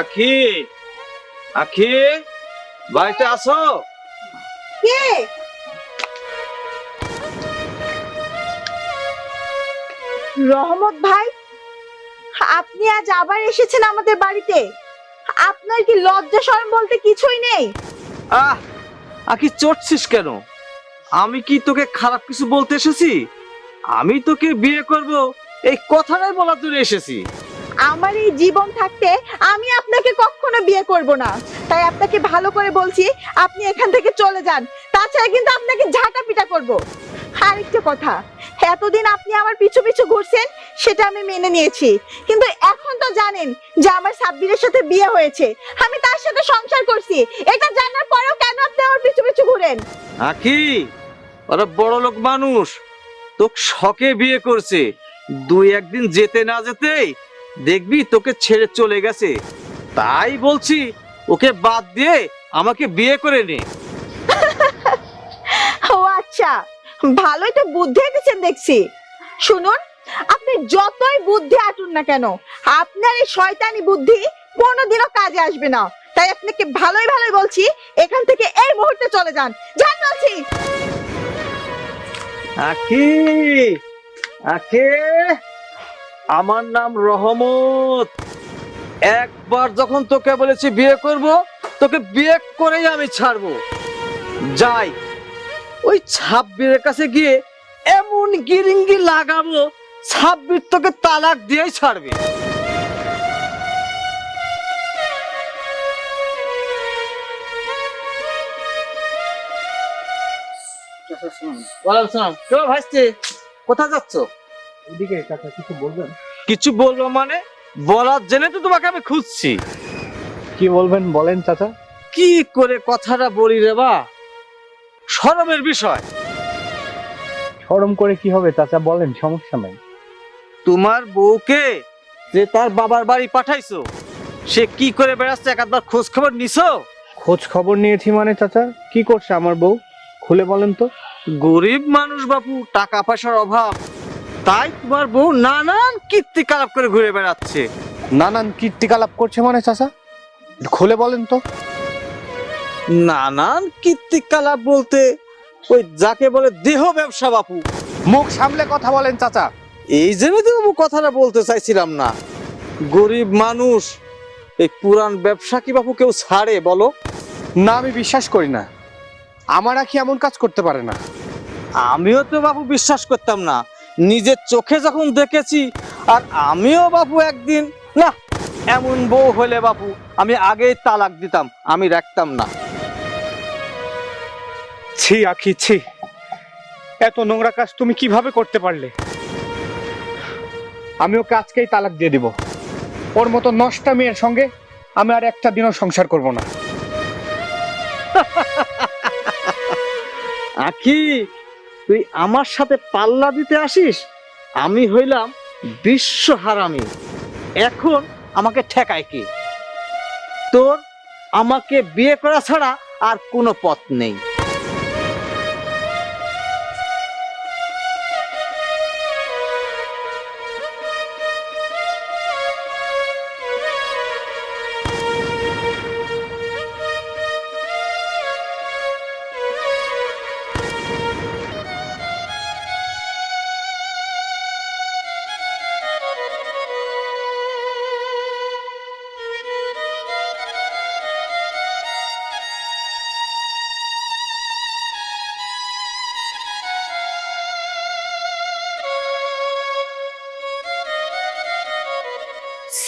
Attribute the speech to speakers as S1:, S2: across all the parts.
S1: আখি, আখি, বাড়িতে আসো।
S2: কে? রহমত ভাই, আপনি আজ আবার এসেছেন আমাদের বাড়িতে। আপনার কি লজ্জা শরম বলতে কিছুই নেই?
S1: আহ, আখি চটছিস কেন? আমি কি তোকে খারাপ কিছু বলতে এসেছি? আমি তোকে বিয়ে করব এই কথাটাই বলার জন্য এসেছি।
S2: আমার এই জীবন থাকতে আমি আপনাকে কখনো বিয়ে করব না। তাই আপনাকে ভালো করে বলছি, আপনি এখান থেকে চলে যান। তাছাড়া কিন্তু আপনাকে ঝাঁটা পিটা করব। আরেকটা কথা, এতদিন আপনি আমার পিছু পিছু ঘুরছেন, সেটা আমি মেনে নিয়েছি। কিন্তু এখন তো জানেন যে আমার সাব্বিরের সাথে বিয়ে হয়েছে, আমি তার সাথে সংসার করছি। এটা জানার পরেও কেন আপনি আমার পিছু পিছু ঘুরেন?
S1: আখি, ওরা বড় লোক মানুষ, তোকে শখে বিয়ে করছে। দুই একদিন যেতে না যেতেই দেখবি তোকে ছেড়ে চলে গেছে। তাই বলছি, ওকে বাদ দিয়ে আমাকে বিয়ে করে নে।
S2: ও আচ্ছা, ভালোই তো বুদ্ধি এঁটেছেন দেখছি। শুনুন, আপনি যতই বুদ্ধি আটুন না কেন, আপনার এই শয়তানি বুদ্ধি কোনোদিনও কাজে আসবে না। তাই আপনাকে ভালোই ভালোই বলছি, এখান থেকে এই মুহূর্তে চলে যান। যান বলছি।
S1: আখি, আখি, আমার নাম রহমত। একবার যখন তোকে বলেছি বিয়ে করব, তোকে বিয়ে করেই আমি ছাড়বো। যাই, ওই ছাব্বিরের কাছে গিয়ে এমন গিরিঙ্গি লাগাবো, ছাব্বির তোকে তালাক দিয়েই ছাড়বে। কোথায় যাচ্ছ?
S3: এদিকে কাকা কিছু বলবেন?
S1: কিছু বলবো মানে? বলার জন্য তো তোমাকে আমি খুঁজছি।
S3: কি বলবেন বলেন চাচা।
S1: কি করে কথাটা বলি রে বা, শরমের বিষয়।
S3: শরম করে কি হবে চাচা, বলেন, সমস্যা নাই।
S1: তোমার বউকে যে তার বাবার বাড়ি পাঠাইছো, সে কি করে বেড়াচ্ছে একবার খোঁজ খবর নিছো?
S3: খোঁজ খবর নিয়েছি মানে চাচা, কি করছে আমার বউ খুলে বলেন তো।
S1: গরিব মানুষ বাপু, টাকা পয়সার অভাব, তাই তোমার বউ নানান কীর্তিকলাপ করে ঘুরে বেড়াচ্ছে।
S3: নানান কীর্তিকলাপ করছে মানে চাচা, খুলে বলেন তো।
S1: নানান কীর্তিকলাপ বলতে ওই যাকে বলে দেহ ব্যবসা বাপু।
S3: মুখ সামলে কথা বলেন চাচা।
S1: এই জন্য তো আমি কথাটা বলতে চাইছিলাম না। গরিব মানুষ, এই পুরান ব্যবসা কি বাপু কেউ ছাড়ে বলো?
S3: না, আমি বিশ্বাস করি না, আমার আখি এমন কাজ করতে পারে না।
S1: আমিও তো বাপু বিশ্বাস করতাম না, নিজের চোখে যখন দেখেছি। আর আমিও বাপু একদিন, না, এমন বউ হলে বাপু আমি আগেই তালাক দিতাম, আমি রাখতাম না।
S3: ছি আখি ছি, এত নোংরা কাজ তুমি কিভাবে করতে পারলে? আমি ওকে আজকেই তালাক দিয়ে দিব। ওর মতো নষ্টা মেয়ের সঙ্গে আমি আর একটা দিনও সংসার করব না।
S1: আখি, তুই আমার সাথে পাল্লা দিতে আসিস? আমি হইলাম বিশ্ব হারামি, এখন আমাকে ঠেকায় কি? তোর আমাকে বিয়ে করা ছাড়া আর কোনো পথ নেই।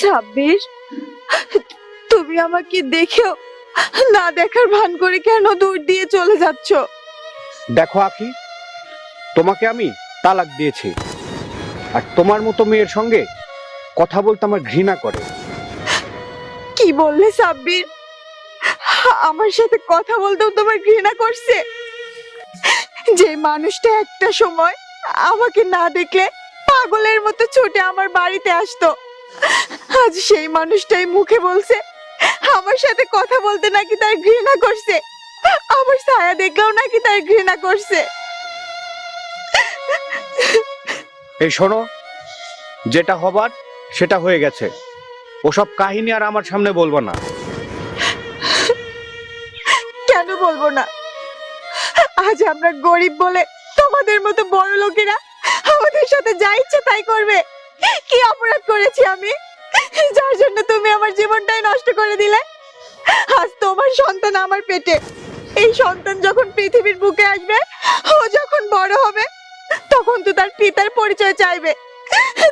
S2: সাব্বির, তুমি আমাকে দেখেও না দেখার ভান করে কেন দূর দিয়ে চলে যাচ্ছ?
S3: দেখো আখি, তোমাকে আমি তালাক দিয়েছি, আর তোমার মতো মেয়ের সঙ্গে কথা বলতে আমার ঘৃণা করে।
S2: কি বললে সাব্বির? আমার সাথে কথা বলতেও তোমার ঘৃণা করছে? যে মানুষটা একটা সময় আমাকে না দেখলে পাগলের মতো ছুটে আমার বাড়িতে আসতো, আজ সেই মানুষটাই মুখে বলছে আমার সাথে কথা বলতে নাকি তার ঘৃণা করছে, আমার ছায়া দেখলেও নাকি তার ঘৃণা করছে।
S3: এই শোনো, যেটা হবার সেটা হয়ে গেছে। ওসব কাহিনী আর আমার সামনে বলবো না।
S2: কেন বলবো না? আজ আমরা গরিব বলে তোমাদের মতো বড় লোকেরা আমাদের সাথে যা ইচ্ছে তাই করবে? কি অপরাধ করেছি আমি, যার জন্য তুমি আমার জীবনটাই নষ্ট করে দিলে? আজ তোমার সন্তান আমার পেটে, এই সন্তান যখন পৃথিবীর বুকে আসবে, ও যখন বড় হবে, তখন তো তার পিতার পরিচয় চাইবে।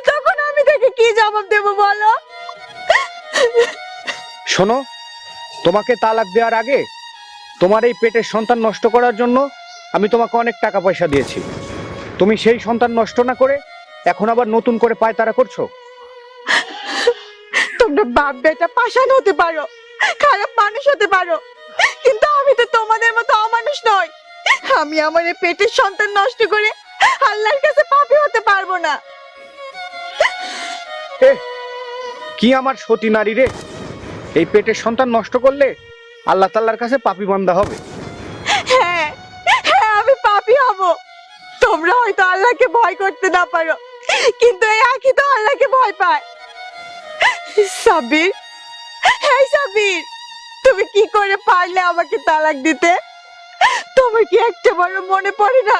S2: তখন আমি তাকে কি জবাব দেব বলো?
S3: শোনো, তোমাকে তালাক দেওয়ার আগে তোমার এই পেটের সন্তান নষ্ট করার জন্য আমি তোমাকে অনেক টাকা পয়সা দিয়েছি। তুমি সেই সন্তান নষ্ট না করে এখন আবার নতুন করে পায়তারা করছো।
S2: তোমরা বাপ বেটা পাষাণ হতে পারো, খারাপ মানুষ হতে পারো, কিন্তু আমি তো তোমাদের মতো অমানুষ নই। আমি আমার এই পেটের সন্তান নষ্ট করে আল্লাহর কাছে পাপী হতে পারবো না।
S3: এ কি আমার সতী নারী রে, এই পেটের সন্তান নষ্ট করলে আল্লাহ তাআলার কাছে পাপী বান্দা হবে।
S2: হ্যাঁ হ্যাঁ, আমি পাপী হব। তোমরা হয়তো আল্লাহকে ভয় করতে না পারো, কিন্তু এই আঁখি তো আল্লাহকে ভয় পায়। সাবির, হ্যাঁ সাবির, তুমি কি করে পারলে আমাকে তালাক দিতে? তোমার কি একটা বড় মনে পড়ে না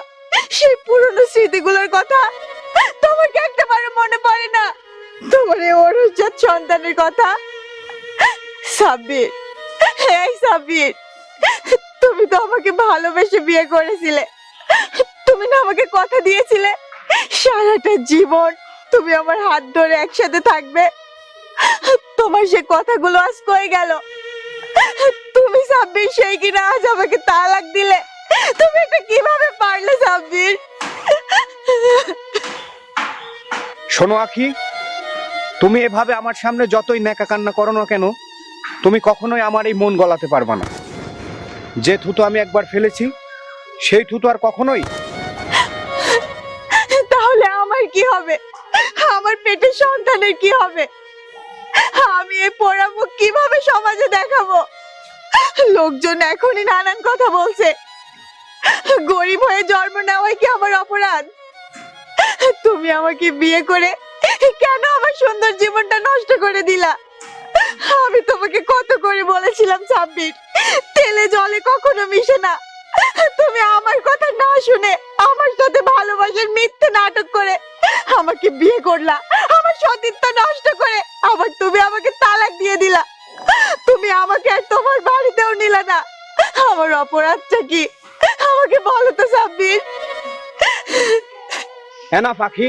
S2: সেই পুরনো স্মৃতিগুলোর কথা? তোমার কি একটা বড় মনে পড়ে না তোমার এই অরুজাত সন্তানের কথা? সাবির, হ্যাঁ সাবির, তুমি তো আমাকে ভালোবেসে বিয়ে করেছিলে। তুমি না আমাকে কথা দিয়েছিলে সারাটা জীবন তুমি আমার হাত ধরে একসাথে থাকবে। তোমার সে কথাগুলো আজ কই গেল? তুমি সাব্বির সেই কিনা আজ আমাকে তালাক দিলে? তুমি এটা কিভাবে পারলে সাব্বির?
S3: শোনো আখি, তুমি এভাবে আমার সামনে যতই নেকা কান্না করো না কেন, তুমি কখনোই আমার এই মন গলাতে পারবা না। যে থুতু আমি একবার ফেলেছি সেই থুতু আর কখনোই।
S2: তাহলে আমার কি হবে? আমার পেটের সন্তানের কি হবে? আমি এই পোড়া মুখ কিভাবে সমাজে দেখাবো? লোকজন এখনই নানান কথা বলছে। গরিব হয়ে জন্ম নেওয়াই কি আমার অপরাধ? তুমি আমাকে বিয়ে করে কেন আমার সুন্দর জীবনটা নষ্ট করে দিলা? আমি তোমাকে কত করে বলেছিলাম সাব্বির, তেলে জলে কখনো মিশে না। তুমি আমার কথা না শুনে আমার সাথে ভালোবাসার মিথ্যে নাটক করে আমাকে বিয়ে করলা, আমার সতীত্ব নষ্ট করে আবার তুমি আমাকে তালাক দিয়ে দিলা। তুমি আমাকে আর তোমার বাড়িতেও নিলা না। আমার অপরাধটা কি আমাকে বলো তো সাব্বির?
S3: এনাফ আখি,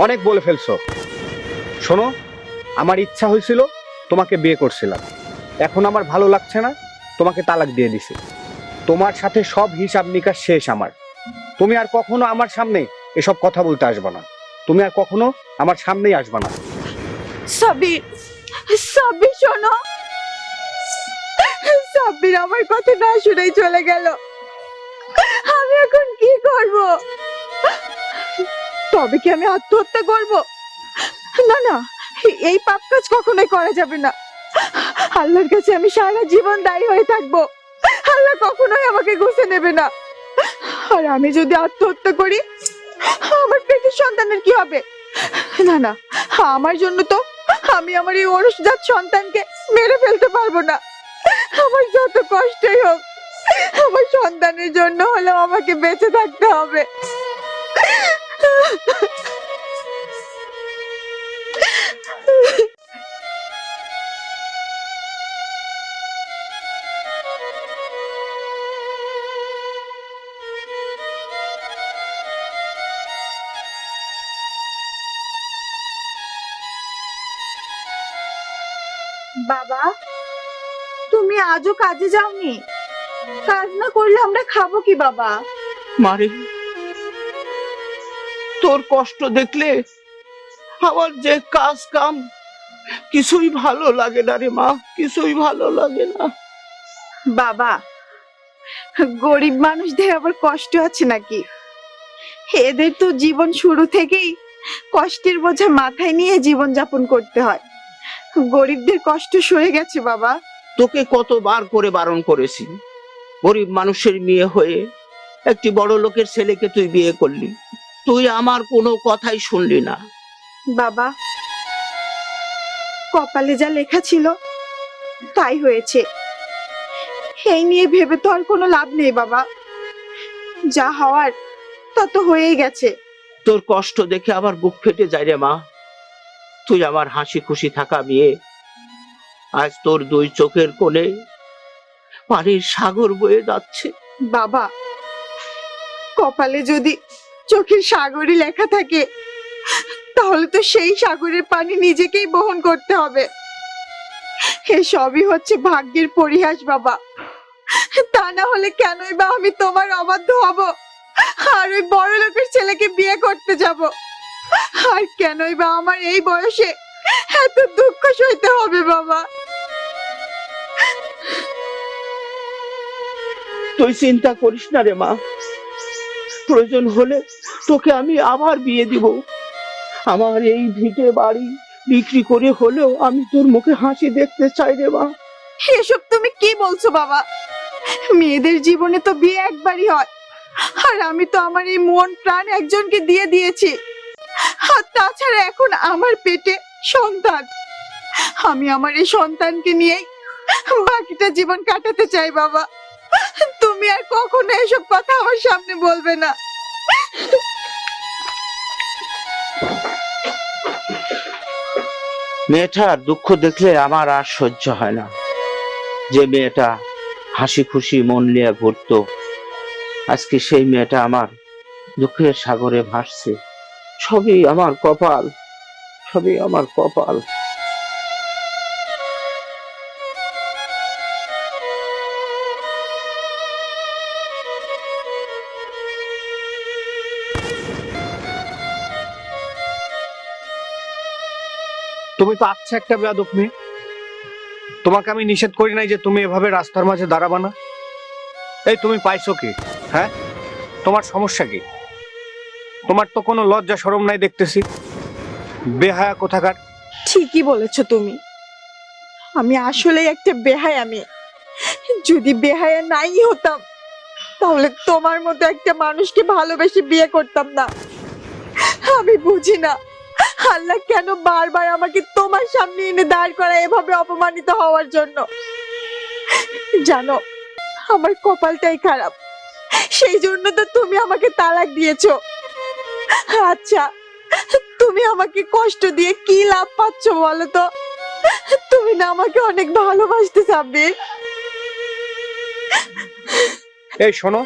S3: অনেক বলে ফেলছো। শোনো, আমার ইচ্ছা হয়েছিল তোমাকে বিয়ে করছিলাম, এখন আমার ভালো লাগছে না, তোমাকে তালাক দিয়ে দিছি। তোমার সাথে সব হিসাব নিকাশ শেষ আমার। তুমি আর কখনো আমার সামনে এসব কথা বলতে আসবে না। তুমি আর কখনো আমার সামনেই আসবে না।
S2: সাব্বির, সাব্বির শোনো। সাব্বির আমার কথা না শুনেই চলে গেল। আমি এখন কি করব? তবে কি আমি আত্মহত্যা করব? না না, এই পাপ কাজ কখনোই করা যাবে না। আল্লাহর কাছে আমি সারা জীবন দায়ী হয়ে থাকবো। আল্লাহ কখনোই আমাকে ঘুষে নেবে না। আর আমি যদি আত্মহত্যা করি, আমার পেটের সন্তানের কি হবে? না না, আমার জন্য তো আমি আমার এই অরুষজাত সন্তানকে মেরে ফেলতে পারবো না। আমার যত কষ্টই হোক, আমার সন্তানের জন্য হলেও আমাকে বেঁচে থাকতে হবে। বাবা, তুমি আজও কাজে যাওনি? কাজ না করলে আমরা খাবো কি বাবা?
S4: মারে, তোর কষ্ট দেখলে আমার যে কাজ কাম কিছুই ভালো লাগে না রে মা, কিছুই ভালো লাগে না।
S2: বাবা, গরিব মানুষদের আবার কষ্ট আছে নাকি? এদের তো জীবন শুরু থেকেই কষ্টের বোঝা মাথায় নিয়ে জীবন যাপন করতে হয়। গরিবদের কষ্ট সয়ে গেছে বাবা।
S4: তোকে কতবার করে বারণ করেছি, গরিব মানুষের মেয়ে হয়ে একটি বড় লোকের ছেলেকে তুই বিয়ে করলি, তুই আমার কোনো কথাই শুনলি না।
S2: বাবা, কপালে যা লেখা ছিল তাই হয়েছে। এই নিয়ে ভেবে তো আর কোনো লাভ নেই বাবা, যা হওয়ার তা তো হয়েই গেছে।
S4: তোর কষ্ট দেখে আমার বুক ফেটে যায় রে মা। তুই আমার হাসি খুশি থাকা মেয়ে, আজ তোর দুই চোখের কোণে পানির সাগর বয়ে যাচ্ছে।
S2: বাবা, কপালে যদি চোখের সাগরে লেখা থাকে তাহলে তো সেই সাগরের পানি নিজেকেই বহন করতে হবে। এসবই হচ্ছে ভাগ্যের পরিহাস বাবা। তা না হলে কেনই বা আমি তোমার অবাধ্য হব আর ওই বড় লোকের ছেলেকে বিয়ে করতে যাব? আর কেনই বা আমার এই বয়সে এত দুঃখ সইতে হবে বাবা?
S4: তুই চিন্তা করিস না রে মা, প্রয়োজন হলে তোকে আমি আবার বিয়ে দিব। আমার এই ভিটে বাড়ি বিক্রি করে হলেও আমি তোর মুখে হাসি দেখতে চাই রে মা।
S2: এসব তুমি কি বলছো বাবা? মেয়েদের জীবনে তো বিয়ে একবারই হয়, আর আমি তো আমার এই মন প্রাণ একজনকে দিয়ে দিয়েছি। আর তাছাড়া এখন আমার পেটে সন্তান, আমি আমার এই সন্তানকে নিয়েই বাকিটা জীবন কাটাতে চাই বাবা। তুমি আর কখনো এসব কথা আমার সামনে বলবে না।
S4: মেয়েটার দুঃখ দেখলে আমার আর সহ্য হয় না। যে মেয়েটা হাসি খুশি মন নিয়ে ঘুরতো, আজকে সেই মেয়েটা আমার দুঃখের সাগরে ভাসছে। সবই আমার কপাল, সবই আমার কপাল।
S3: তুমি তো আচ্ছা একটা বেয়াদব মেয়ে। তোমাকে আমি নিষেধ করি নাই যে তুমি এভাবে রাস্তার মাঝে দাঁড়াবা না। এই তুমি পাইছো কি? হ্যাঁ, তোমার সমস্যা কি? তোমার তো কোনো লজ্জা শরম নাই দেখতেছি, বেহায়া কোথাকার।
S2: ঠিকই বলেছো তুমি, আমি আসলে একটা বেহায়া মেয়ে। যদি বেহায়া নাই হতাম তাহলে তোমার মতো একটা মানুষকে ভালোবেসে বিয়ে করতাম না। আমি বুঝি না আল্লাহ কেন বারবার আমাকে তোমার সামনে এনে দাঁড় করায় এভাবে অপমানিত হওয়ার জন্য। জানো, আমার কপালটাই খারাপ, সেই জন্য তো তুমি আমাকে তালাক দিয়েছো। আচ্ছা, তুমি আমাকে কষ্ট দিয়ে কি লাভ পাচ্ছ বলো তো? তুমি না আমাকে অনেক ভালোবাসতে সাব্বির।
S3: এই শোনো,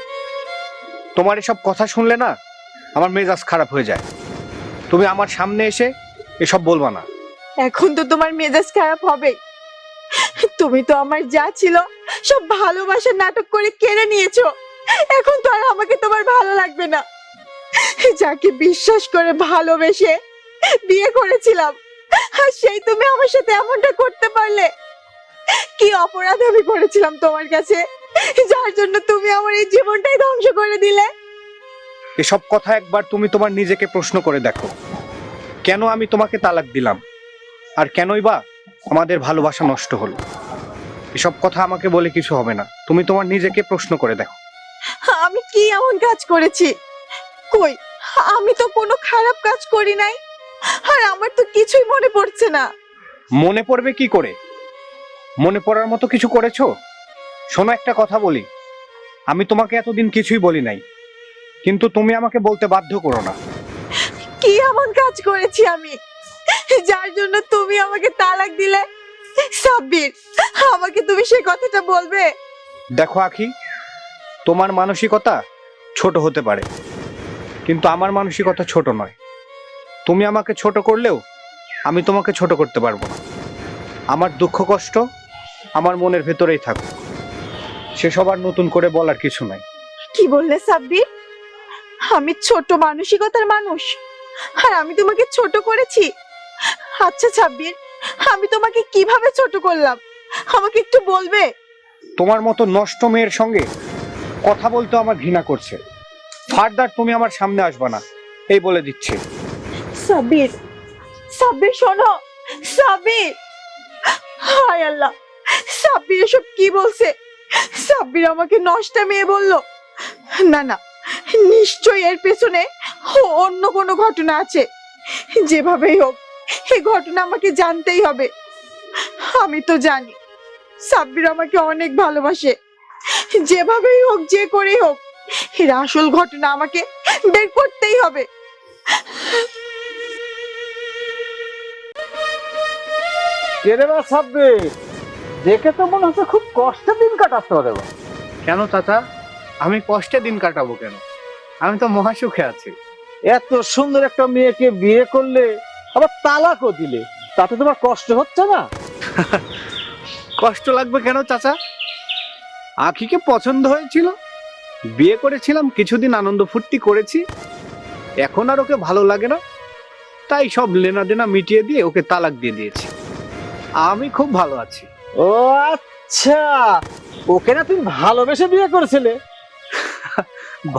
S3: তোমার এসব কথা শুনলে না আমার মেজাজ খারাপ হয়ে যায়। তুমি আমার সামনে এসে এসব বলবা না।
S2: এখন তো তোমার মেজাজ খারাপ হবে। তুমি তো আমার যা ছিল সব ভালোবাসার নাটক করে কেড়ে নিয়েছো। এখন তো আর আমাকে তোমার ভালো লাগবে না। যাকে বিশ্বাস করে ভালোবেসে বিয়ে করেছিলাম, আর সেই তুমি আমার সাথে এমনটা করতে পারলে? কি অপরাধ আমি করেছিলাম তোমার কাছে, যার জন্য তুমি আমার এই জীবনটাই ধ্বংস করে দিলে?
S3: এসব কথা একবার তুমি তোমার নিজেকে প্রশ্ন করে দেখো। কেন আমি তোমাকে তালাক দিলাম, আর কেনই বা আমাদের ভালোবাসা নষ্ট হলো? এসব কথা আমাকে বলে কিছু হবে না, তুমি তোমার নিজেকে প্রশ্ন করে দেখো।
S2: আমি কি এমন কাজ করেছি? কই, আমি তো কোনো খারাপ কাজ করি নাই, আর আমার তো কিছুই মনে পড়ছে না।
S3: মনে পড়বে কি করে? মনে পড়ার মতো কিছু করেছো? শোনো, একটা কথা বলি, আমি তোমাকে এতদিন কিছুই বলি নাই, কিন্তু তুমি আমাকে বলতে বাধ্য করো না।
S2: কি এমন কাজ করেছি আমি যার জন্য তুমি আমাকে তালাক দিলে? সাব্বির, আমাকে তুমি সেই কথাটা বলবে?
S3: দেখো আখি, তোমার মানসিকতা ছোট হতে পারে, কিন্তু আমার মানসিকতা ছোট নয়। তুমি আমাকে ছোট করলেও আমি তোমাকে ছোট করতে পারবো না। আমার দুঃখ কষ্ট আমার মনের ভেতরেই থাকুক, সেসব আর নতুন করে বলার কিছু নাই।
S2: কি বললে সাব্বির? আমি ছোট মানসিকতার মানুষ, আর আমি তোমাকে ছোট করেছি? আচ্ছা সাব্বির, আমি তোমাকে কিভাবে ছোট করলাম আমাকে একটু বলবে?
S3: তোমার মতো নষ্ট মেয়ের সঙ্গে কথা বলতে আমার ঘৃণা করছে। ফার্দার তুমি আমার সামনে আসবে না, এই বলে দিচ্ছি।
S2: সাব্বির, সাব্বির শোনো, সাব্বির। হায় আল্লাহ, সাব্বির এসব কি বলছে? সাব্বির আমাকে নষ্টা মেয়ে বললো? না না, নিশ্চয়ই এর পেছনে অন্য কোনো ঘটনা আছে। যেভাবেই হোক এই ঘটনা আমাকে জানতেই হবে। আমি তো জানি সাব্বির আমাকে অনেক ভালোবাসে। যেভাবেই হোক, যে করেই হোক, এর আসল ঘটনা আমাকে বের করতেই হবে।
S1: কেরে বা সাব্বির, দেখে তো মনে হচ্ছে খুব কষ্টে দিন কাটাতে হবে।
S3: কেন চাচা, আমি কষ্টে দিন কাটাবো কেন? আমি তো মহাসুখে আছি।
S1: এত সুন্দর একটা মেয়েকে বিয়ে করলে, আবার তালাকও দিলে, তাতে তোমার কষ্ট হচ্ছে না?
S3: কষ্ট লাগবে কেন চাচা? আখিকে পছন্দ হয়েছিল, বিয়ে করেছিলাম, কিছুদিন আনন্দ ফুর্তি করেছি, এখন আর ওকে ভালো লাগে না, তাই সব লেনা দেনা মিটিয়ে দিয়ে ওকে তালাক দিয়ে দিয়েছি। আমি খুব ভালো আছি।
S1: ও আচ্ছা, ওকে না তুমি ভালোবেসে বিয়ে করেছিলে?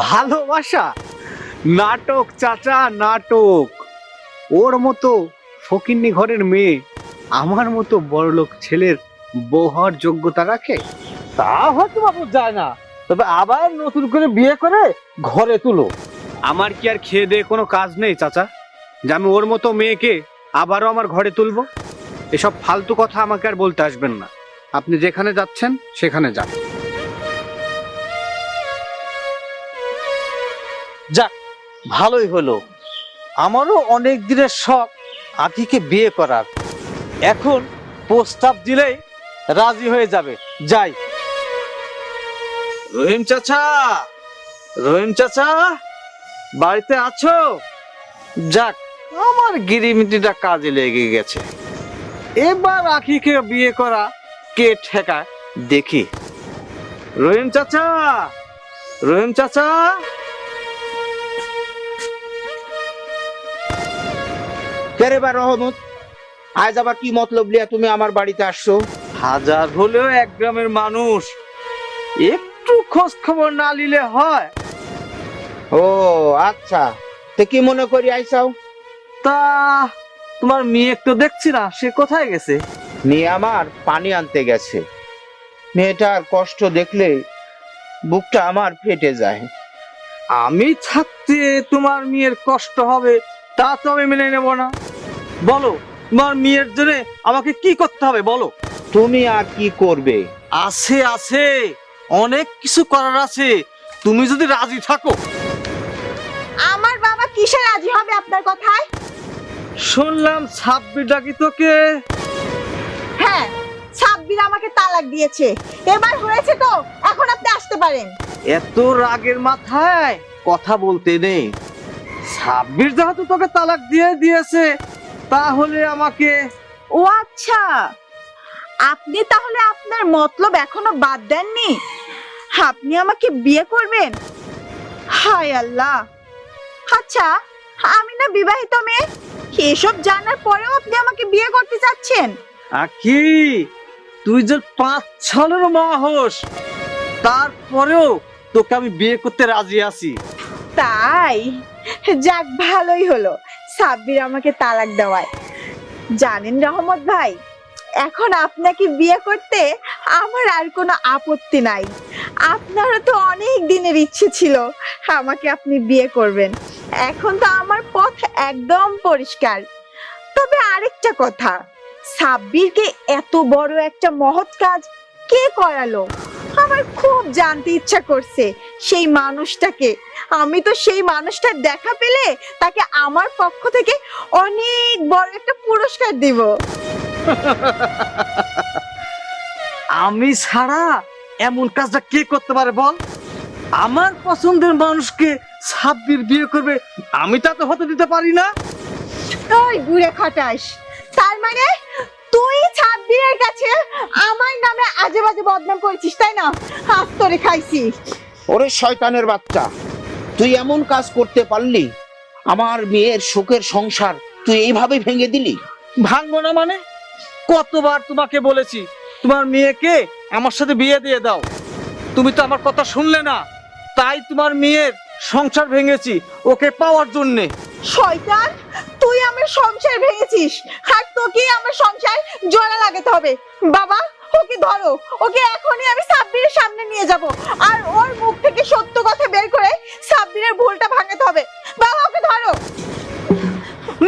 S3: ভালোবাসা? নাটক চাচা, নাটক। ওর মতো ফকিন্নি ঘরের মেয়ে আমার মতো বড়লোক ছেলের বউ হওয়ার যোগ্যতা রাখে?
S1: তা হয়তো বাবু যায় না, তবে আবার নতুন করে বিয়ে করে ঘরে তুলো।
S3: আমার কি আর খেয়ে দিয়ে কোনো কাজ নেই চাচা, যে আমি ওর মতো মেয়েকে আবারও আমার ঘরে তুলবো? এসব ফালতু কথা আমাকে আর বলতে আসবেন না। আপনি যেখানে যাচ্ছেন সেখানে যান।
S1: যাক, ভালোই হলো। আমারও অনেক দিনের শখ আখিকে বিয়ে করার। এখন প্রস্তাব দিলেই রাজি হয়ে যাবে। যাই। রহিম চাচা, রহিম চাচা, বাড়িতে আছো? যাক, আমার গিরিমিটিটা কাজে লেগে গেছে। এবার আখিকে বিয়ে করা কে ঠেকায় দেখি। রহিম চাচা, রহিম চাচা।
S4: কেরে বা রহমত, আজ আবার কি মতলব লিয়া তুমি আমার বাড়িতে আসছো?
S1: হাজার হলেও এক গ্রামের মানুষ, একটু খোঁজ খবর না নিলে হয়?
S4: ও আচ্ছা, তে কি মনে করি আইসাও?
S1: তা তোমার মেয়ে তো দেখছি না, সে কোথায় গেছে?
S4: মেয়ে আমার পানি আনতে গেছে। মেয়েটার কষ্ট দেখলে বুকটা আমার ফেটে যায়।
S1: আমি থাকতে তোমার মেয়ের কষ্ট হবে তা তো আমি মেনে নেব না। বলো, তোমার মেয়ের জন্য আমাকে কি করতে হবে বলো।
S4: তুমি আর কি করবে?
S1: আছে আছে, অনেক কিছু করার আছে, তুমি যদি রাজি থাকো।
S2: আমার বাবা কিসে রাজি হবে আপনার কথায়?
S1: শুনলাম সাব্বির ডাকি তোকে।
S2: হ্যাঁ, সাব্বির আমাকে তালাক দিয়েছে। এবার হয়েছে তো, এখন আপনি আসতে পারেন।
S1: এত রাগের মাথায় কথা বলতে নেই। সাব্বির যেহেতু তোকে তালাক দিয়ে দিয়েছে, তাহলে আমাকে।
S2: ও আচ্ছা, আপনি তাহলে আপনার মতলব এখনো বাদ দেননি? আপনি আমাকে বিয়ে করবেন? হায় আল্লাহ! আচ্ছা, আমি না বিবাহিত মেয়ে, এসব জানার পরেও আপনি আমাকে বিয়ে করতে চাচ্ছেন?
S1: আকি, তুই যে 5 ছেলের মা হোস, তারপরেও তোকে আমি বিয়ে করতে রাজি আছি।
S2: তাই? যাক, ভালোই হলো সাব্বির আমাকে তালাক দেওয়ায়। জানেন রহমত ভাই, এখন আপনাকে বিয়ে করতে আমার আর কোনো আপত্তি নাই। আপনারও তো অনেক দিনের ইচ্ছে ছিল আমাকে আপনি বিয়ে করবেন। এখন তো আমার পথ একদম পরিষ্কার। তবে আরেকটা কথা, সাব্বিরকে এত বড় একটা মহৎ কাজ কে করালো? আমার খুব জানতে ইচ্ছা করছে সেই মানুষটাকে। আমি তো সেই মানুষটার দেখা পেলে তাকে আমার পক্ষ থেকে অনেক বড় একটা পুরস্কার দিব।
S1: আমি ছাড়া এমন কাজটা কে করতে পারে বল? আমার পছন্দের মানুষকে সাব্বির বিয়ে করবে, আমি তা তো হতে দিতে পারি না।
S2: ওই ঘুরে খাটাস, তার মানে তুই সাব্বিরের কাছে আমার নামে আজে বাজে বদনাম করেছিস, তাই না? আজ তোরে খাইছি।
S4: ওরে শয়তানের বাচ্চা, তুই এমন কাজ করতে পারলি? আমার মেয়ের সুখের সংসার তুই এইভাবে ভেঙে দিলি?
S1: ভাঙবো না মানে? কতবার তোমাকে বলেছি তোমার মেয়েকে আমার সাথে বিয়ে দিয়ে দাও, তুমি তো আমার কথা শুনলে না। তাই তোমার মেয়ের সংসার ভেঙেছি ওকে পাওয়ার জন্যে।
S2: শয়তান, তুই আমার সংসার ভেঙেছিস, আর তোকে আমার সংসার জোড়া লাগাতে হবে। বাবা, ওকে ধরো, ওকে এখনই আমি সাব্বিরের সামনে নিয়ে যাব, আর ওর মুখ থেকে সত্য কথা বের করে সাব্বিরের ভুলটা ভাঙাতে হবে। বাবা, ওকে ধরো।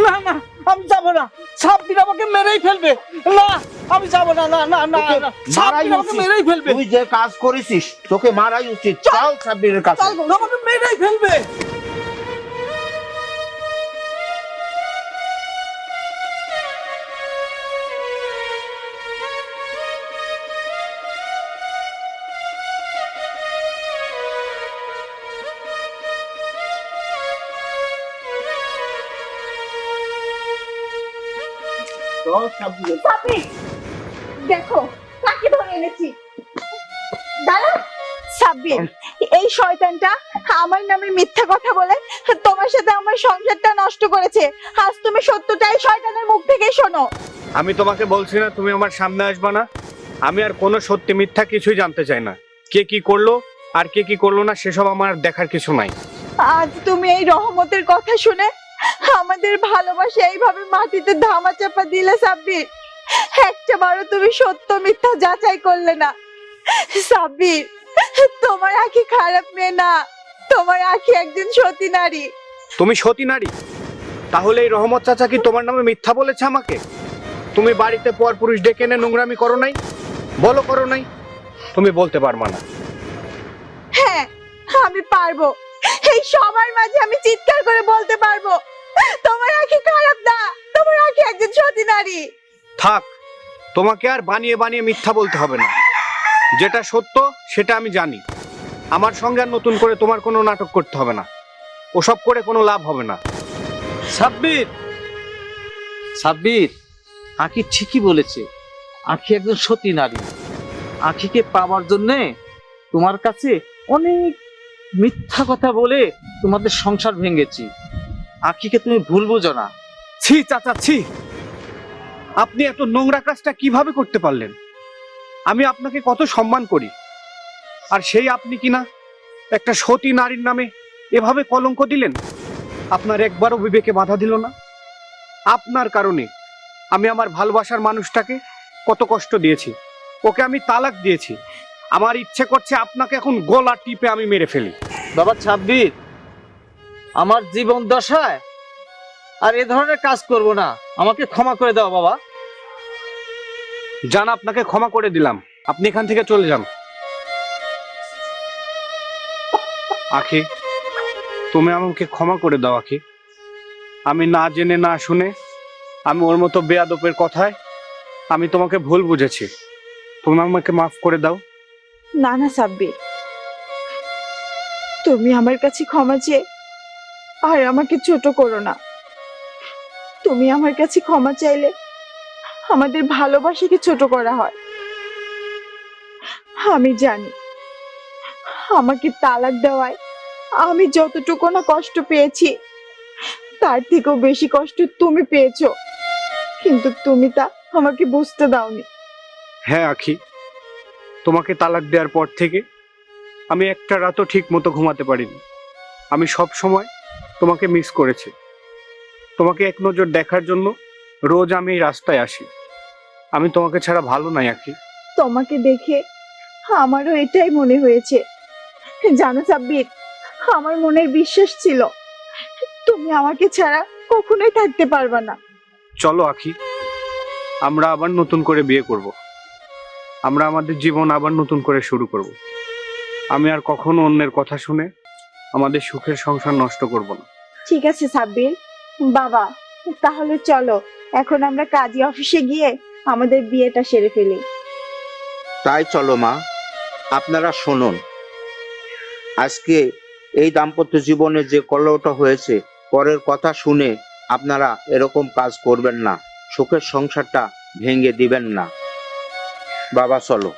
S1: না না, আমি যাবো না, সাব্বির আমাকে মেরেই ফেলবে। না, আমি যাবো না, না না না
S4: তোকে
S1: না।
S4: মারাই
S1: সাব্বির আমাকে
S4: উচিত।
S1: মেরেই ফেলবে।
S4: তুই যে কাজ করেছিস তোকে মারাই উচিত। চল সাব্বিরের কাছে।
S1: চল, আমাকে মেরেই ফেলবে।
S2: সাব্বির, দেখো কাকে ধরে এনেছি। দাঁড়া সাব্বির, এই শয়তানটা আমার নামে মিথ্যা কথা বলে তোমার সাথে আমার সংসারটা নষ্ট করেছে। আজ তুমি সত্যটাই শয়তানের মুখ থেকে শোনো।
S3: আমি তোমাকে বলছি না তুমি আমার সামনে আসবা না। আমি আর কোনো সত্যি মিথ্যা কিছুই জানতে চাই না। কে কি করলো আর কে কি করলো না সেসব আমার দেখার কিছু নাই।
S2: আজ তুমি এই রহমতের কথা শুনে আমাদের ভালোবাসা এইভাবে মাটিতে ধামাচাপা দিলে সাব্বির। একটা বারও তুমি সত্য মিথ্যা যাচাই করলে না। সাব্বির, তোমার আখি খারাপ মেয়ে না, তোমার আখি একজন সতী নারী।
S3: তুমি সতী নারী? তাহলে এই রহমত চাচা কি তোমার নামে মিথ্যা বলেছে আমাকে? তুমি বাড়িতে পর পুরুষ ডেকে এনে নোংরামি করো নাই? বলো করো নাই? তুমি বলতে পারবা না।
S2: হ্যাঁ, আমি পারবো। এই সবার মাঝে আমি চিৎকার করে বলতে পারবো, তোমার আখি খারাপ না, তোমার আখি একজন সতী নারী।
S3: থাক, তোমাকে আর বানিয়ে বানিয়ে মিথ্যা বলতে হবে না। যেটা সত্য সেটা আমি জানি। আমার সঙ্গে আর নতুন করে তোমার কোনো নাটক করতে হবে না। ওসব করে কোনো লাভ হবে না।
S1: সাব্বির, সাব্বির, আঁখি ঠিকই বলেছে। আঁখি একজন সতী নারী। আঁখিকে পাওয়ার জন্যে তোমার কাছে অনেক মিথ্যা কথা বলে তোমাদের সংসার ভেঙেছি। আঁখিকে তুমি ভুল বুঝো না।
S3: ছি চাচা ছি, আপনি এত নোংরা কাজটা কিভাবে করতে পারলেন? আমি আপনাকে কত সম্মান করি, আর সেই আপনি কিনা একটা সতী নারীর নামে এভাবে কলঙ্ক দিলেন। আপনার একবারও বিবেকে বাধা দিল না? আপনার কারণে আমি আমার ভালোবাসার মানুষটাকে কত কষ্ট দিয়েছি। ওকে আমি তালাক দিয়েছি। আমার ইচ্ছে করছে আপনাকে এখন গলা টিপে আমি মেরে ফেলি।
S1: বাবা সাব্বির, আমার জীবন দশায় আর এ ধরনের কাজ করব না। আমাকে ক্ষমা করে দাও বাবা।
S3: যান, আপনাকে ক্ষমা করে দিলাম। আপনি এখান থেকে চলে যান। আখি, তুমি আমাকে ক্ষমা করে দাও আখি। আমি না জেনে না শুনে আমি ওর মতো বেয়াদবের কথায় আমি তোমাকে ভুল বুঝেছি। তুমি আমাকে মাফ করে দাও।
S2: না না সাব্বির, তুমি আমার কাছে ক্ষমা চেয়ে আর আমাকে ছোট করো না। তুমি আমার কাছে ক্ষমা চাইলে আমাদের ভালোবাসাকে ছোট করা হয়। আমি জানি আমাকে তালাক দেওয়ায় আমি যতটুকু না কষ্ট পেয়েছি তার থেকেও বেশি কষ্ট তুমি পেয়েছো, কিন্তু তুমি তা আমাকে বুঝতে দাওনি।
S3: হ্যাঁ আখি, তোমাকে তালাক দেওয়ার পর থেকে আমি একটা রাতও ঠিক মতো ঘুমাতে পারিনি। আমি সব সময় তোমাকে মিস করেছি। তোমাকে এক নজর দেখার জন্য রোজ আমি এই রাস্তায় আসি। আমি তোমাকে ছাড়া ভালো নাই আখি।
S2: তোমাকে দেখে আমারও এটাই মনে হয়েছে। জানো সাব্বির, আমার মনের বিশ্বাস ছিল তুমি আমাকে ছাড়া কখনোই থাকতে পারবে না।
S3: চলো আখি, আমরা আবার নতুন করে বিয়ে করব। আমরা আমাদের জীবন আবার নতুন করে শুরু করব। আমি আর কখনো অন্যের কথা শুনে আমাদের সুখের সংসার নষ্ট করব না।
S2: ঠিক আছে সাব্বির বাবা, তাহলে চলো এখন আমরা কাজী অফিসে গিয়ে আমাদের বিয়েটা সেরে ফেলি।
S4: তাই চলো মা। আপনারা শুনুন, আজকে এই দাম্পত্য জীবনে যে কলহটা হয়েছে, পরের কথা শুনে আপনারা এরকম কাজ করবেন না। সুখের সংসারটা ভেঙে দিবেন না। বাবা চলো।